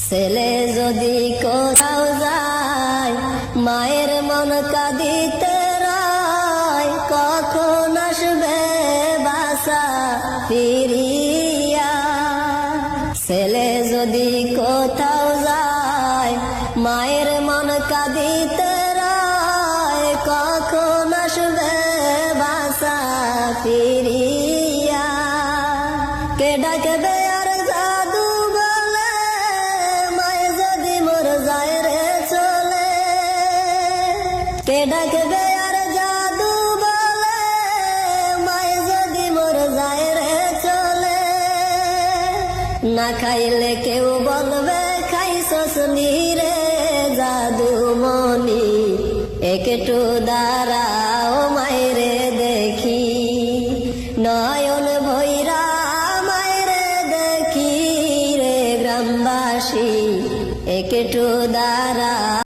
ছেলে যদি কোথাও যায় মায়ের মন কাঁদিতে রয়, কখন আসবে বাসা ফিরিয়া। ছেলে যদি কোথাও যায় মায়ের মন কাঁদিতে রয়, কখন আসবে বাসা ফিরিয়া। কে ডাকবে আর জাদু বলে মায়ে যদি মোর যায় রে চলে। কে ডাকবে আর জাদু বলে মায়ে যদি মোর যায় রে চলে। না খাইলে কেউ বলবে খাইছস নি রে জাদু মনি, একটু দাঁড়াও মায়েরে দেখি। নয়ন ভৈরা মায়েরে দেখি রে গ্রামবাসী, একটু দাঁড়া।